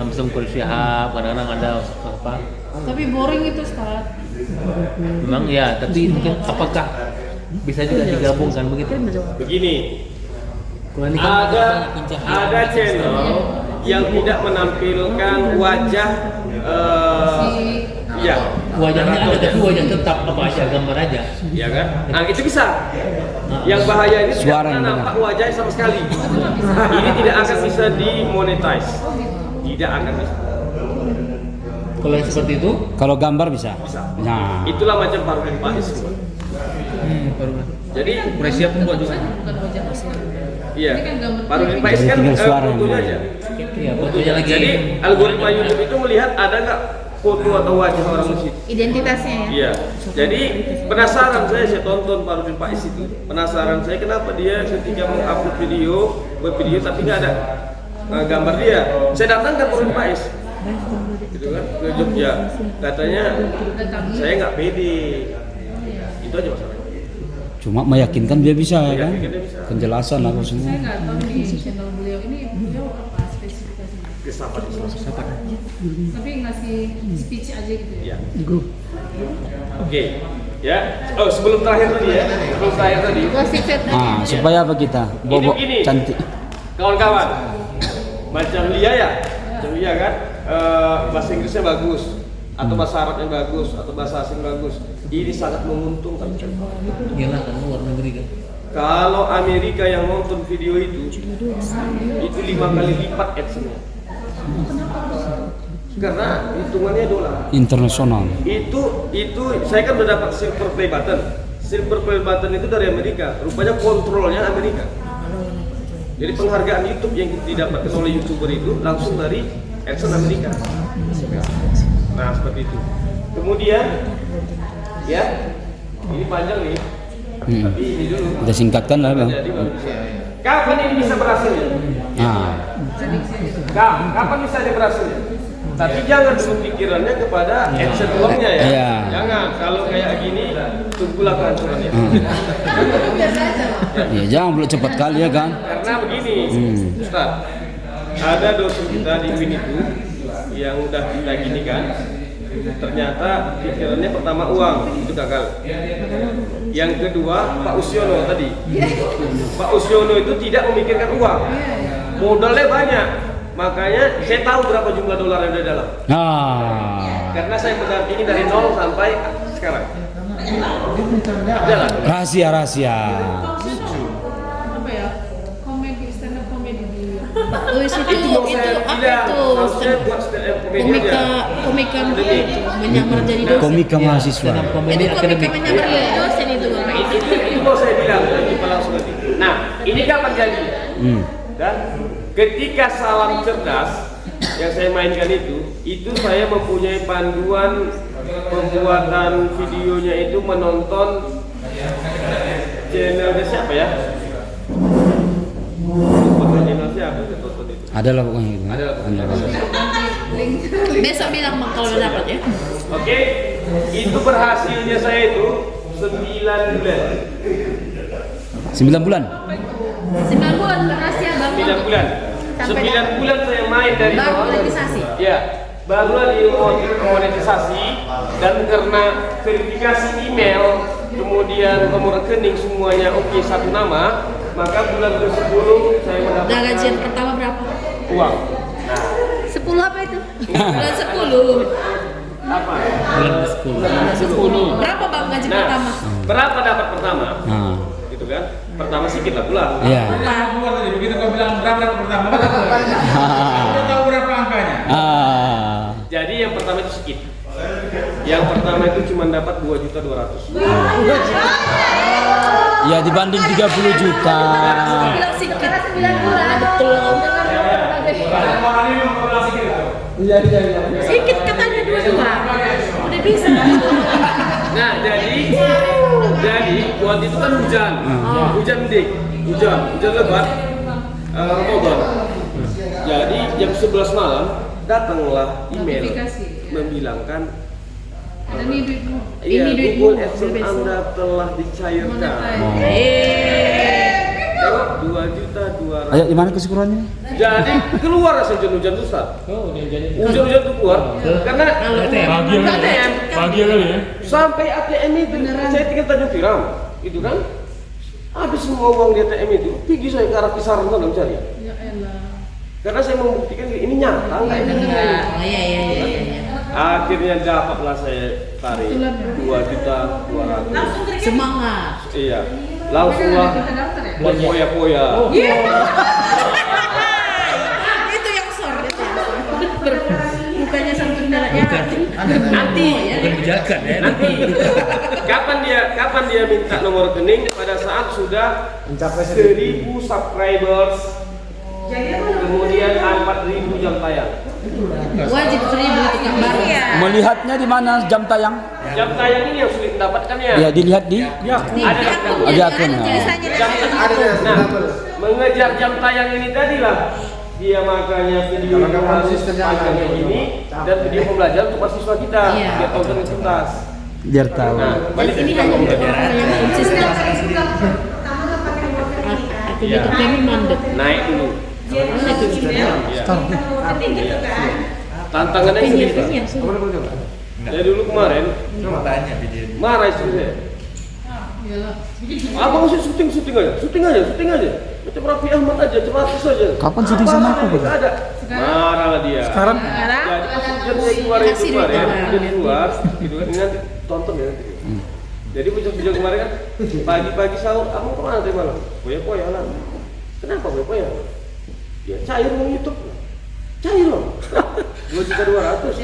langsung Syihab, kadang-kadang ada apa? Tapi boring itu Ustaz. Memang ya, tapi mungkin apakah bisa juga digabungkan begitu? Begini. Kalau ini kan Ada channel yang tidak menampilkan wajah ya wajahnya ada tapi wajah tetap apa aja gambar aja. ya kan? Nah itu bisa. Yang bahaya ini Suara karena yang nampak wajahnya sama sekali. Ini tidak akan bisa dimonetize. Tidak akan bisa. Kalau yang seperti itu, Kalau gambar bisa. Bisa. Nah, Itulah macam Parfum Pais. Jadi Udah siap pun buat juga. Bukan wajah asli. iya, Ini kan gambar Parudin pribadi. Pais kan Tinggal suara fotonya yang aja. Iya, fotonya lagi. Jadi algoritma YouTube itu melihat ada nggak foto atau wajah orang di situ. Identitasnya ya. Iya. Jadi penasaran saya tonton Parudin Pais itu. Penasaran saya kenapa dia ketika mengupload video, buat video tapi nggak ada gambar dia. Saya datang ke Parudin Pais. Gitu kan ke Jogja. Katanya saya nggak pede. Itu aja masalahnya. Cuma meyakinkan dia bisa ya kan? Meyakinkan dia bisa. Penjelasan apa Saya semua. nggak tahu di channel beliau ini beliau apa spesifikasinya. Kesapa Tapi ngasih speech aja gitu ya. Ya. Oke. Ya. Oh, sebelum terakhir tadi ya. Sebelum terakhir tadi. Gosip set Ah, supaya apa kita? Bobok Gini. cantik. Kawan-kawan. Macam Lia ya. Macam Lia kan bahasa Inggrisnya bagus atau bahasa Arabnya bagus atau bahasa asing bagus. Ini sangat menguntungkan. Iyalah kan luar negeri kan. Kalau Amerika yang nonton video itu 5 kali lipat ads-nya. Karena hitungannya dolar. Internasional. Itu saya kan udah dapat silver play button. Silver play button itu dari Amerika. Rupanya kontrolnya Amerika. Jadi penghargaan YouTube yang didapatkan oleh YouTuber itu langsung dari AdSense Amerika. Nah, seperti itu. Kemudian ya, ini panjang nih. Tapi ini dulu. Kita singkatkan lah bang. Jadi bagus. Kapan ini bisa berhasil ya? Ah, Kapan bisa ini berhasil ya? Tapi jangan dulu pikirannya kepada AdSense uangnya ya. Iya. Jangan, kalau kayak gini tunggulah kehancurannya. ya jangan belum cepat kali ya kan? Karena begini, Ustaz, ada dosen kita di UIN itu yang udah kita gini kan, ternyata pikirannya pertama uang, itu gagal. Yang kedua, Pak Usyono tadi. Pak Usyono itu tidak memikirkan uang, modalnya banyak. Makanya saya tahu berapa jumlah dolar yang ada di dalam. Ah, Karena saya mendampingi dari nol sampai sekarang. Adalah. rahasia. Apa ya? Komedi, stand up komedi di Itu mau saya bilang, harusnya buat stand up comedy aja. komika itu menyamar jadi dosen. Komika mahasiswa. Stand up comedy Itu komika akademik. menyamar jadi dosen itu Bang. Itu mau saya bilang, jumpa langsung nanti. Nah, ini kapan jadi? Dan ketika Salam Cerdas yang saya mainkan itu saya mempunyai panduan pembuatan videonya itu menonton channelnya siapa ya? Channel siapa saya tonton itu? Ada lah pokoknya itu. Ada lah. Besok bilang Bang kalau udah dapat ya. Oke, itu berhasilnya saya itu 9 bulan. 9 bulan. 9 bulan rahasia Bang. 9 bulan. Sampai 9 bulan saya main dari baru nol. monetisasi. Ya, barulah monetisasi dan karena verifikasi email, kemudian nomor rekening semuanya oke satu nama, maka bulan ke-10 saya Udah mendapatkan gajian pertama berapa? uang. 10 apa itu? Bulan 10. Apa? Bulan ke-10. 10. Berapa Bang gaji Nah, pertama? berapa dapat pertama? Ah, Gitu kan? Pertama sedikit lah pula. iya. Keluar tadi, begitu kau bilang berapa pertama, kita tahu berapa angkanya. Ah, Jadi yang pertama itu sedikit. Yang pertama itu cuma dapat 2.200.000. ya dibanding 30 juta. Bilang sedikit. 9 bulan. Betul. Sedikit katanya 22. Udah bisa. Nah, jadi waktu itu kan hujan dik, hujan lebat, Ramadan. Jadi jam 11 malam datanglah email Notifikasi. membilangkan Ada nih duitmu. iya Ini duitmu. Google AdSense Anda telah dicairkan. Tengok 2.200.000. Ayo di mana kesyukurannya? Jadi keluar hujan-hujan tuh Ustaz. Hujan-hujan tuh keluar karena ATM. Bahagia kali ya. Sampai ATM itu saya tinggal Tanjung Tiram, itu kan habis semua uang di ATM itu, pergi saya ke arah Kisaran sana mencari. Ya elah. Karena saya membuktikan ini nyata nggak ini. Oh iya. Akhirnya dapatlah saya tarik 2.200.000. Semangat. Iya, langsunglah berpoya-poya. Itu yang sor itu. Bukannya santun darahnya. Nanti bukan bijakan ya. Nanti kapan dia minta nomor rekening pada saat sudah Mencapai 1000 subscribers, kemudian 4000 jam tayang. Wajib 1000 itu gambar. Melihatnya di mana jam tayang? Jam tayang ini yang sulit mendapatkan ya. Ya dilihat di Ada akun. jam nah, mengejar jam tayang ini tadilah dia makanya video panjangnya ini dan video pembelajaran untuk mahasiswa kita biar tonton itu tuntas. Biar tahu. Nah, balik Ini ke hanya untuk pembelajaran. orang yang konsisten. Akun YouTube kami mandek. Naik dulu. Naik ke YouTube. Tantangannya Penyiar, sedikit. penyiar, sudah. Dari dulu kemarin marah istri saya. Abang sih syuting aja. Macam Raffi Ahmad aja, cematis aja. Kapan syuting sama aku, Bang? Nggak ada. Marah lah dia. Sekarang Jadi pas kemarin dia keluar, gitu kan, ini nanti tonton ya nanti. Jadi video kemarin kan, pagi-pagi sahur, abang kemana tadi malam? Poya-poya lah. Kenapa poya-poya? Ya cair mau YouTube. Cair loh. 2.200.000.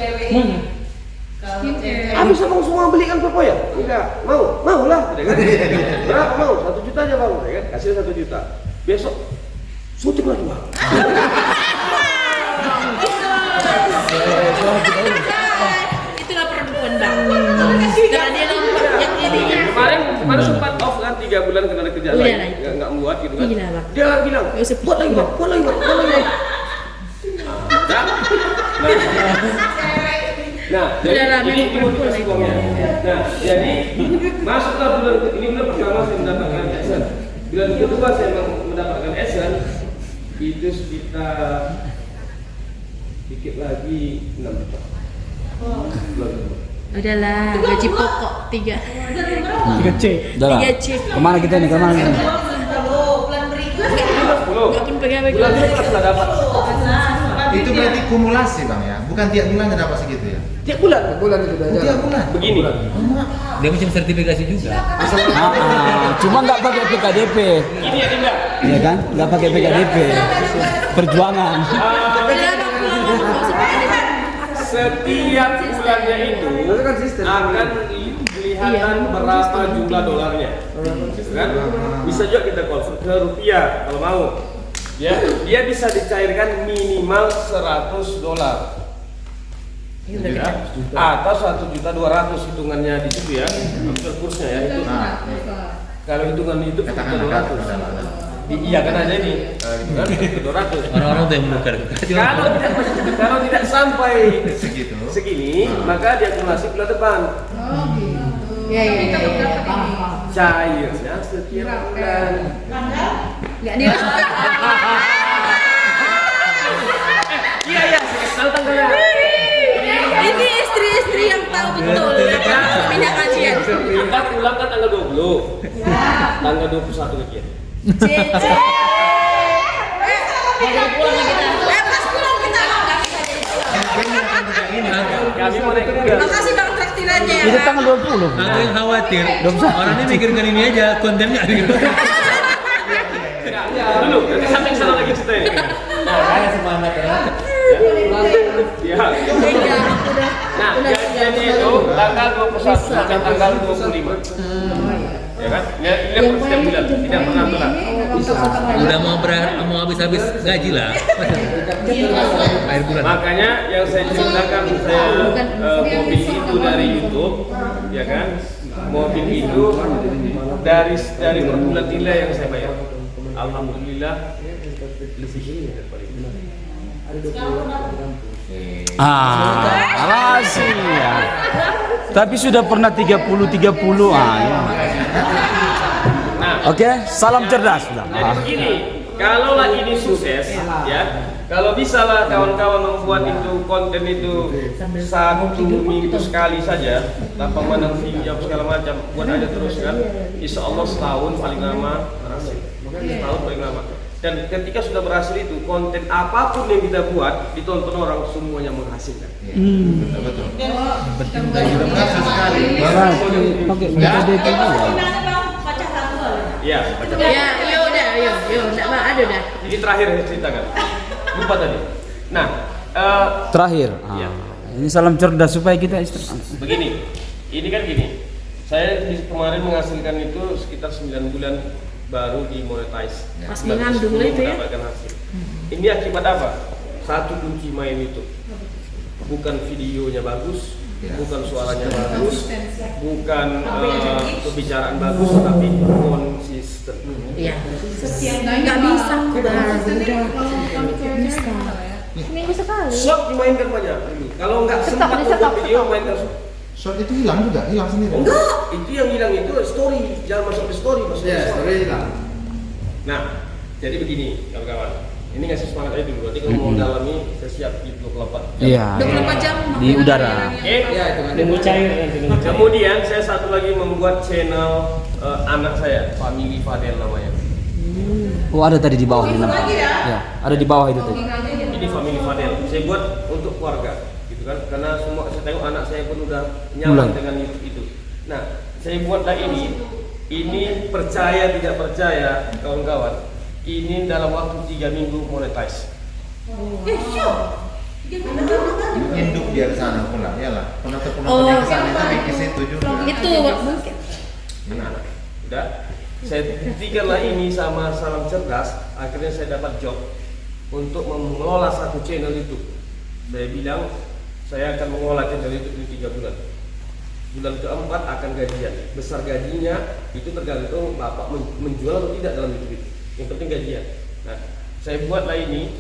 Habis abang semua belikan poya? Enggak, mau lah. Ya kan? Berapa mau? 1 juta aja bang, ya kan? Kasih 1 juta. Besok syuting lagi bang. Itulah perempuan bang. Karena dia lompat yang ini. Kemarin sempat off kan 3 bulan karena ada kerjaan Udah lain, lah. nggak buat gitu kan. Gila, Bang. Dia bilang, Nggak usah buat lagi bang. Nah, Udah lah, jadi ini memang mau dikasih uangnya. Nah, jadi masuklah bulan ini bulan pertama saya mendapatkan AdSense. Bulan kedua saya mendapatkan AdSense itu sekitar dikit lagi 6 juta. Bulan kedua. Udahlah, gaji pokok 3 3C. Udah lah. 3C. Kemana kita nih? Kemana nih? Enggak pun pegawai Bulan kelas. 11 sudah dapat. Itu berarti kumulasi bang ya, bukan tiap bulan dapat segitu ya? Tiap bulan. Bulan itu udah Tiap bulan. Begini. Dia macam sertifikasi juga. Cuma nggak pakai PKDP, Ini ya tidak. ya kan? Nggak pakai PKDP. Perjuangan. Setiap bulannya itu akan kelihatan berapa jumlah dolarnya, gitu kan? Bisa juga kita convert ke rupiah kalau mau. Ya, dia bisa dicairkan minimal $100. Ya, atau 1.200.000 hitungannya di situ ya, ambil kursnya ya itu. Kalau hitungan itu Katakan 200. Iya kan ada ini, gitu kan 200. Orang-orang tuh yang menukar. Kalau tidak sampai Segitu. segini, maka dia akumulasi bulan depan. Iya. Paham. Cairnya setiap bulan. Enggak dia. Iya, tahu tanggalnya. Ini istri-istri yang tahu betul pindah kajian. Kita pulang kan tanggal 20. Tanggal 21 kajian. Cece. Pulang kita. Pas pulang kita. Kami mau naik juga. Makasih bang traktirannya ya. Itu tanggal 20. Aku yang khawatir. Bisa. Orang ini mikirkan ini aja, kontennya gitu. Dulu, nanti sampai sana lagi ceritanya. Makanya semangat ya. Ya. Nah, jadi itu tanggal 21 sampai tanggal 25. Ya kan? Ini setiap bulan, tidak pernah telat. Udah mau habis-habis gaji lah. Akhir bulan. Makanya yang saya ceritakan mobil itu dari YouTube, ya kan? Mobil itu dari per bulan nilai yang saya bayar. Alhamdulillah lebih daripada itu. Rahasia. Tapi sudah pernah 30. Ya. Nah, Oke, salam cerdas. jadi begini, kalau ini sukses, ya, kalau bisa lah kawan-kawan membuat itu konten itu 1 minggu sekali saja, tanpa mandang video segala macam, buat aja terus kan, insya Allah setahun paling lama berhasil, setahun paling lama. Dan ketika sudah berhasil itu, konten apapun yang kita buat ditonton orang semuanya menghasilkan. Betul. Berhasil sekali. Pakai PKDP juga. Ya, baca. Ya, yuk, enggak ada dah. Ini terakhir saya ceritakan. Lupa tadi. Nah, Terakhir. Ya. Ini salam cerdas supaya kita istirahat. begini, ini kan gini. Saya kemarin menghasilkan itu sekitar 9 bulan baru dimonetize. Pas mengandung lah itu ya. Mendapatkan hasil. Ini akibat apa? Satu kunci main itu. Bukan videonya bagus, bukan suaranya bagus, bukan pembicaraan bagus, tapi konsisten. Iya. Nggak bisa. Bisa. Seminggu sekali. Shot dimainkan banyak. Kalau nggak sempat membuat video, mainkan shot. Short itu hilang juga, hilang sendiri. Enggak, itu yang hilang itu story, jangan masuk ke story, masuk ke story. hilang. Nah, jadi begini kawan-kawan. Ini ngasih semangat aja dulu. Nanti kalau mau dalami, saya siap di 24 jam. Iya. 24 jam Di udara. Oke. Ya, itu kan. Nunggu cair nanti. Kemudian saya satu lagi membuat channel anak saya, Family Fadel namanya. Oh, ada tadi di bawah ini namanya. Ya, ada di bawah itu tadi. Ini Family Fadel. Saya buat untuk keluarga, gitu kan? Karena semua saya tengok anak saya pun udah nyaman dengan itu. Nah, saya buatlah ini. Ini percaya tidak percaya, kawan-kawan. Ini dalam waktu 3 minggu monetize. Induk dia ke sana pula, iyalah. Penonton yang ke sana itu bikin situ juga. Itu mungkin. Nah, udah. Saya buktikanlah ini sama Salam Cerdas. Akhirnya saya dapat job untuk mengelola satu channel YouTube. Saya bilang saya akan mengelola channel YouTube di 3 bulan. Bulan keempat akan gajian. Besar gajinya itu tergantung bapak menjual atau tidak dalam YouTube itu. Yang penting gajian. Nah, saya buatlah ini,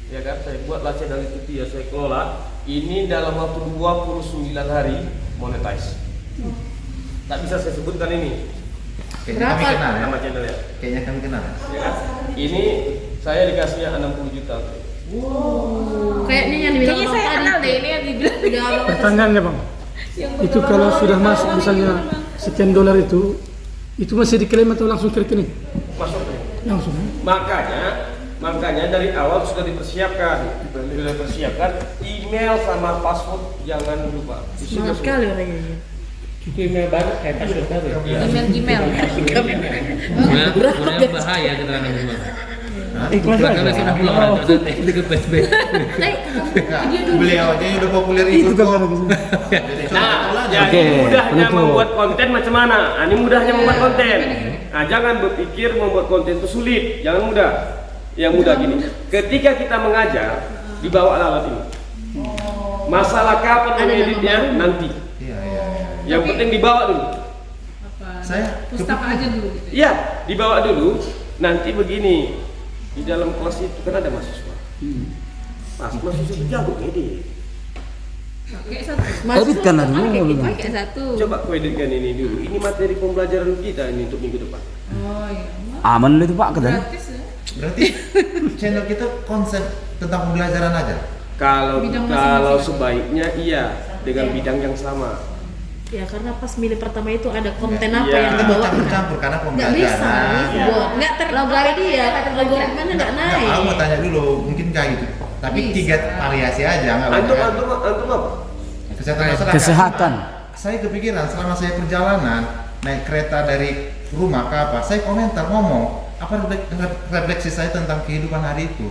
ya kan? Saya buatlah channel YouTube dia, saya kelola. Ini dalam waktu 29 hari monetize. Tak bisa saya sebutkan ini. Kayaknya kami kenal ya. Nama channelnya. Kayaknya kami kenal. Ya kan? Ini saya dikasihnya 60 juta. Kayaknya yang dibilang Kayaknya saya kenal deh ini yang dibilang. Udah Pertanyaannya bang, itu kalau sudah masuk misalnya sekian dolar itu masih diklaim atau langsung ke rekening? Masuk. Langsung. Makanya dari awal sudah dipersiapkan, email sama password jangan lupa. semangat sekali orangnya. Itu email baru, password baru. Email Sebenarnya bahaya keterangan semua. Karena sudah pulang nanti ke PSB. Beliau aja udah populer itu kok. Nah, jadi mudahnya membuat konten macam mana? Nah, ini mudahnya membuat konten. Nah, jangan berpikir membuat konten itu sulit, jangan mudah. Yang mudah gini, ketika kita mengajar, dibawa alat ini. Masalah kapan mengeditnya nanti. Iya. Yang penting dibawa dulu. Saya pustaka aja dulu gitu. Iya, dibawa dulu. Nanti begini, di dalam kelas itu kan ada mahasiswa. Mahasiswa jago edit. Pakai satu. Editkan lah dulu. Pakai satu. Coba kau editkan ini dulu. Ini materi pembelajaran kita ini untuk minggu depan. Oh iya. Aman itu Pak katanya. Gratis ya. berarti channel kita konsep tentang pembelajaran aja. Kalau Bidang masing-masing. sebaiknya iya dengan bidang yang sama. Ya karena pas milih pertama itu ada konten apa Iya. yang Kita dibawa. bercampur karena Nggak bisa, pembelajaran. nggak terlogarit dia, algoritmanya nggak naik. Nggak, aku mau tanya dulu, mungkin kayak gitu. Tapi Bisa. 3 variasi aja, nggak Antum banyak. apa? Kesehatan masyarakat. Kesehatan. Saya kepikiran selama saya perjalanan naik kereta dari rumah ke apa, saya komentar ngomong apa refleksi saya tentang kehidupan hari itu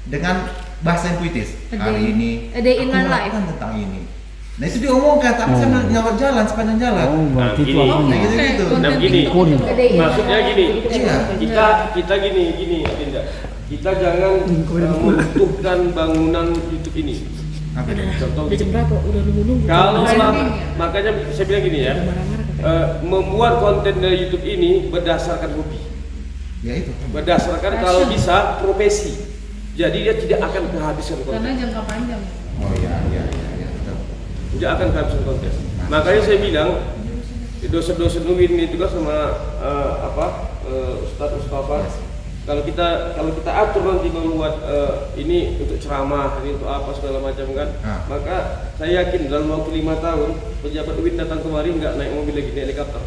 dengan bahasa yang puitis. Hari ini A day in aku my life. melakukan tentang ini. Nah itu diomongkan, tapi saya nyawat jalan sepanjang jalan. Oh, berarti itu Nah, apa? Nah gitu. Nah gini, Kuning. maksudnya gini, Iya. kita gini, Dinda. Kita jangan membutuhkan bangunan YouTube ini. Apa itu? Contoh Udah jam berapa? Udah nunggu-nunggu. kalau Trending ya? makanya saya bilang gini ya, membuat konten dari YouTube ini berdasarkan hobi, Ya itu. berdasarkan kalau bisa profesi. Jadi dia tidak akan kehabisan Karena konten, jangka panjang. Oh iya. Betul. tidak akan kehabisan konten. Makanya saya bilang dosen-dosen UIN itu kan sama Ustadz Mustafa. Kalau kita atur nanti membuat ini untuk ceramah, ini untuk apa segala macam kan, maka saya yakin dalam waktu 5 tahun pejabat UIN datang kemari nggak naik mobil lagi, naik helikopter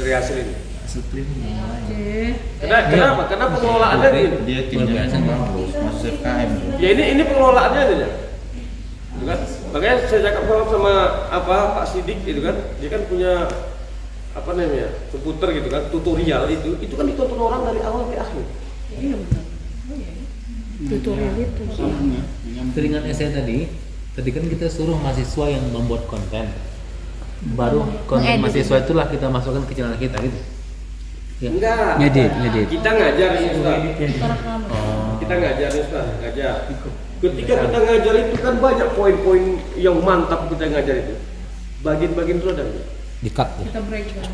dari hasil ini. Oke. Kenapa? Karena pengelolaannya ini. Dia timnya bagus, masuk FKM. Ya ini pengelolaannya aja. Gitu kan? Makanya saya cakap sama Pak Sidik itu kan, dia kan punya apa namanya komputer gitu kan, tutorial itu kan ditonton orang dari awal sampai akhir. Iya benar. Tutorial itu. Teringat saya tadi kan kita suruh mahasiswa yang membuat konten. baru konten mahasiswa itulah kita masukkan ke channel kita gitu. Ya. Enggak. Ngedit. Kita ngajarin Ustaz. Oh. Kita ngajarin Ustaz, ngajar. Ketika kita ngajar itu kan banyak poin-poin yang mantap kita ngajar itu. Bagian-bagian itu ada. Di-cut ya. Kita breakdown.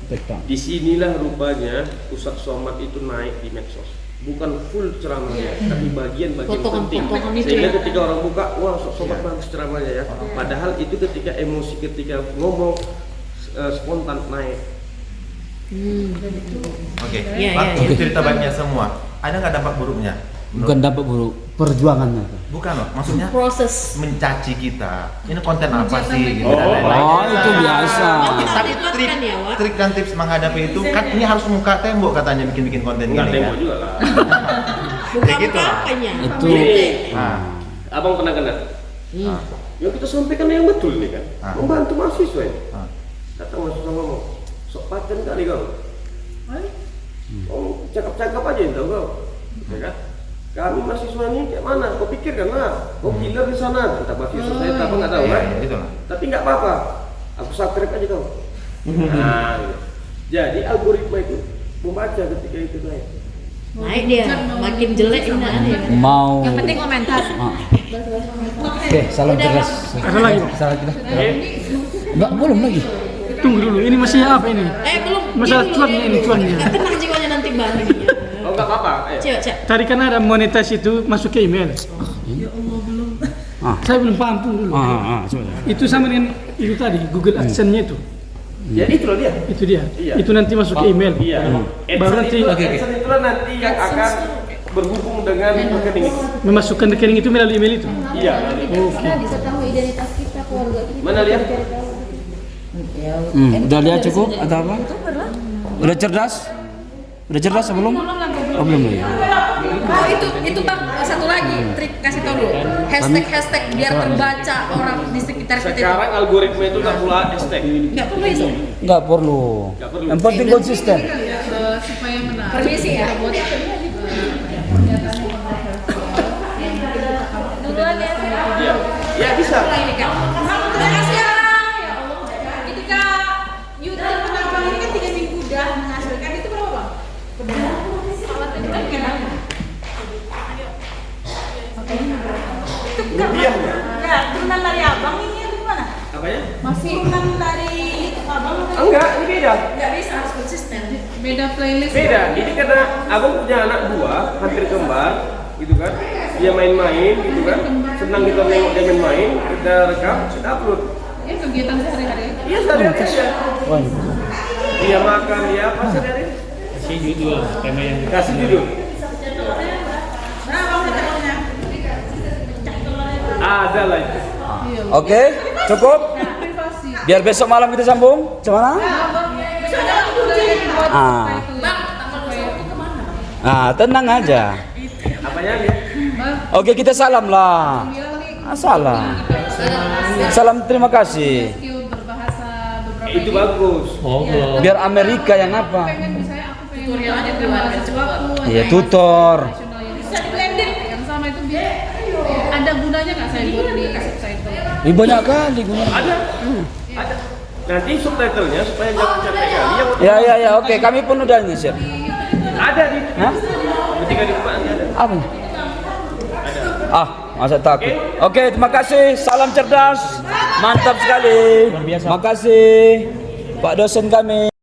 Breakdown. Disinilah rupanya Ustaz Somad itu naik di medsos. Bukan full ceramahnya, tapi bagian-bagian penting. Potongan-potongan itu Sehingga ya. ketika orang buka, wah Ustaz Somad bagus ceramahnya ya. Padahal itu ketika emosi, ketika ngomong spontan naik. Oke. Iya, Waktu iya. cerita baiknya semua, ada nggak dampak buruknya? Bukan dampak buruk, perjuangannya. Bukan loh, maksudnya Proses. mencaci kita. Ini konten apa sih? Gitu, dan lain-lain. Oh, itu biasa. Tapi trik, Kan ya, Wak? trik dan tips menghadapi itu kan ini harus muka tembok katanya bikin konten Enggak gini tembok kan. juga lah. Bukan Kayak gitu lah. apanya. Itu Nah, Abang pernah kena? nah, Yang kita sampaikan yang betul nih kan, Ah. membantu mahasiswa ya. nah. Datang mahasiswa ngomong, sok paten kali kau. Oh, cakap-cakap aja tau kau, ya kan? Kami mahasiswa ini kayak mana? Kau pikirkan lah, kau killer di sana. Kata mahasiswa saya, apa nggak tahu Ya, kan? ya, gitu lah. Tapi nggak apa-apa, aku subscribe aja kau. Nah, gitu. Jadi algoritma itu membaca ketika itu naik. Naik dia, makin jelek ini aneh. mau. Yang penting komentar. Ah. Oke, salam cerdas. Ada lagi? Salam cerdas. Enggak, belum lagi. Tunggu dulu, ini masih apa ini? Belum. Masalah dulu, cuannya ini, cuannya. Nggak tenang jiwanya nanti Mbak. Oh nggak apa-apa. Cek, cek. Tadi kan ada monetas itu masuk ke email. Ah. Saya belum paham tuh dulu. Sebentar. Itu sama dengan itu tadi, Google AdSense-nya itu. Ya itu loh dia. Itu dia. Iya. Itu nanti masuk ke email. Iya. Baru nanti AdSense itulah nanti yang akan berhubung dengan rekening itu. memasukkan rekening itu melalui email itu. Iya. Oke. Bisa tahu identitas kita, keluarga kita. Mana lihat? Udah lihat cukup atau apa? Udah cerdas? Udah cerdas atau belum? Oh, belum lagi. Oh itu Bang, satu lagi trik kasih tahu dulu. Hashtag biar terbaca orang di sekitar kita itu. Sekarang algoritma itu nggak pula hashtag. Nggak perlu itu. Enggak perlu. Nggak perlu. Yang penting konsisten. Supaya menarik. Permisi ya. Duluan ya. Iya. Ya bisa. Ini kan. Terima kasih ya. Ketika YouTube penambang ini kan 3 minggu udah menghasilkan itu berapa bang? Itu Rupiah ya? ya turunan dari abang ini atau gimana? Apanya? Masih turunan dari abang atau? Enggak, ini beda. Nggak bisa harus konsisten. Beda playlist. Beda. Ini karena abang punya anak dua, hampir kembar, gitu kan? Dia main-main, gitu kan? Senang kita nengok dia main-main, kita rekam, kita upload. Ini kegiatan sehari-hari. Iya, sehari-hari aja. Wah, ini. Dia makan, dia apa sehari-hari? Kasih judul tema yang Kasih judul. Berapa hotelnya? Ada lah itu. Oke, cukup. Biar besok malam kita sambung. Gimana? Ah. Bang, tanggal 21 kemana? Tenang aja. Apanya nih? Oke, kita salam lah. Salam. Salam terima kasih. Itu bagus. oh belum. Biar Amerika yang apa? Tutorial aja keluarga cepat. Iya, tutor. Bisa di blended. Yang sama itu biar ada gunanya nggak saya buat di subtitle? Banyak kali gunanya. Ada. Ada. Nanti subtitlenya supaya jangan capek kali. Ya, oke. Kami pun udah nge-share. Ada di. Hah? Ketika di rumah ada. Apa? Masa takut. Oke, terima kasih. Salam cerdas. Mantap sekali. Terima kasih Pak dosen kami.